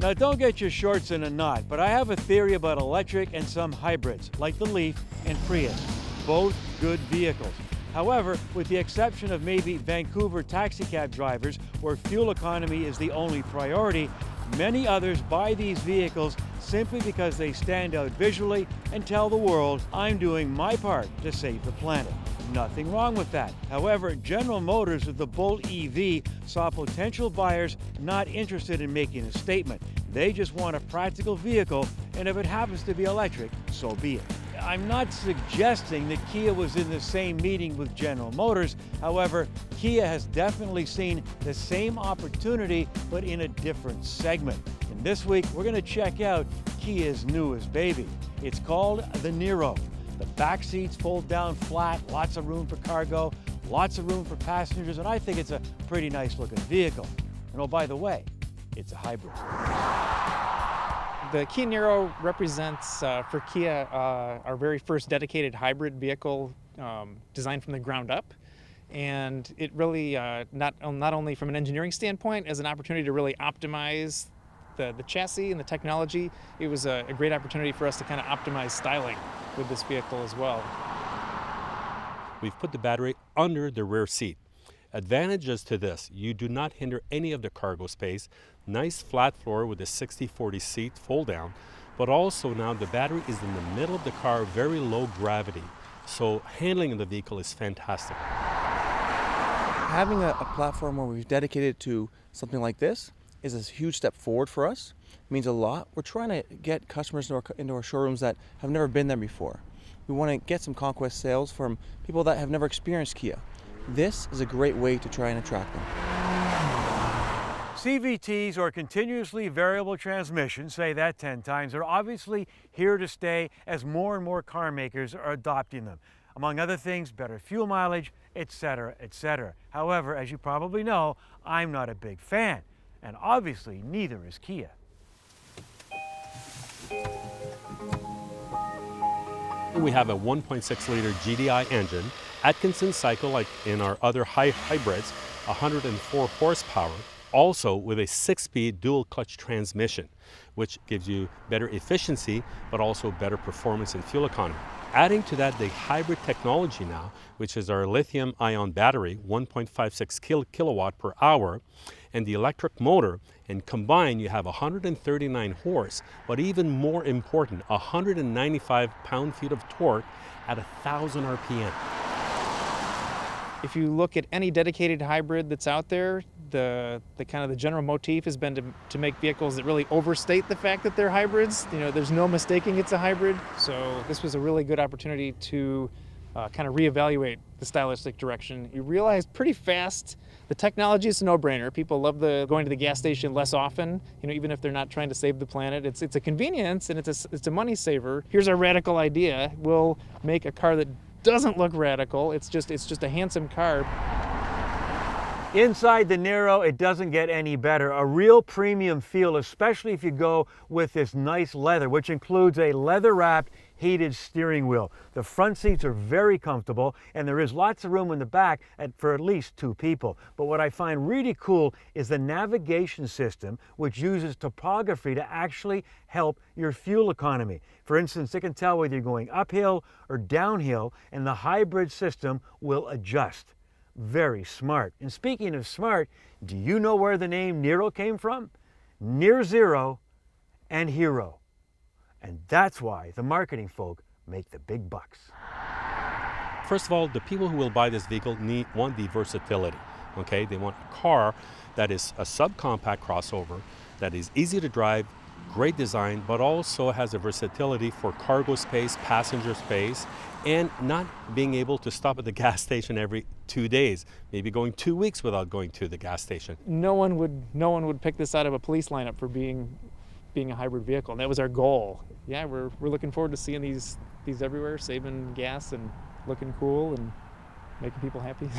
Now don't get your shorts in a knot, but I have a theory about electric and some hybrids, like the Leaf and Prius. Both good vehicles. However, with the exception of maybe Vancouver taxicab drivers, where fuel economy is the only priority, many others buy these vehicles simply because they stand out visually and tell the world, I'm doing my part to save the planet. Nothing wrong with that. However, General Motors with the Bolt EV saw potential buyers not interested in making a statement. They just want a practical vehicle, and if it happens to be electric, so be it. I'm not suggesting that Kia was in the same meeting with General Motors. However, Kia has definitely seen the same opportunity, but in a different segment. And this week, we're going to check out Kia's newest baby. It's called the Niro. The back seats fold down flat, lots of room for cargo, lots of room for passengers, and I think it's a pretty nice looking vehicle. And oh, by the way, it's a hybrid. The Kia Niro represents, for Kia, our very first dedicated hybrid vehicle designed from the ground up. And it really, not only from an engineering standpoint, as an opportunity to really optimize the chassis and the technology, it was a great opportunity for us to kind of optimize styling with this vehicle as well. We've put the battery under the rear seat. Advantages to this: you do not hinder any of the cargo space, nice flat floor with a 60/40 seat fold down, but also now the battery is in the middle of the car, very low gravity, so handling of the vehicle is fantastic. Having a platform where we've dedicated to something like this is a huge step forward for us. It means a lot. We're trying to get customers into our showrooms that have never been there before. We want to get some conquest sales from people that have never experienced Kia. This is a great way to try and attract them. CVTs, or continuously variable transmissions, say that 10 times, are obviously here to stay as more and more car makers are adopting them. Among other things, better fuel mileage, etc., etc. However, as you probably know, I'm not a big fan, and obviously neither is Kia. We have a 1.6-liter GDI engine, Atkinson cycle like in our other hybrids, 104 horsepower, also with a 6-speed dual clutch transmission, which gives you better efficiency, but also better performance and fuel economy. Adding to that the hybrid technology now, which is our lithium-ion battery, 1.56 kilowatt per hour, and the electric motor, and combined you have 139 horse, but even more important, 195 pound-feet of torque at 1,000 RPM. If you look at any dedicated hybrid that's out there, the kind of the general motif has been to make vehicles that really overstate the fact that they're hybrids. You know, there's no mistaking it's a hybrid. So this was a really good opportunity to kind of reevaluate the stylistic direction. You realize pretty fast the technology is a no-brainer. People love going to the gas station less often, you know, even if they're not trying to save the planet. It's a convenience and it's a money saver. Here's our radical idea. We'll make a car that doesn't look radical. It's just a handsome car. Inside the Niro, it doesn't get any better. A real premium feel, especially if you go with this nice leather, which includes a leather-wrapped heated steering wheel. The front seats are very comfortable, and there is lots of room in the back for at least 2 people. But what I find really cool is the navigation system, which uses topography to actually help your fuel economy. For instance, it can tell whether you're going uphill or downhill, and the hybrid system will adjust. Very smart. And speaking of smart, do you know where the name Niro came from? Near zero and hero. And that's why the marketing folk make the big bucks. First of all, the people who will buy this vehicle want the versatility. Okay, they want a car that is a subcompact crossover, that is easy to drive, great design, but also has a versatility for cargo space, passenger space, and not being able to stop at the gas station every 2 days, maybe going 2 weeks without going to the gas station. No one would pick this out of a police lineup for being a hybrid vehicle, and that was our goal. Yeah, we're looking forward to seeing these everywhere, saving gas and looking cool and making people happy.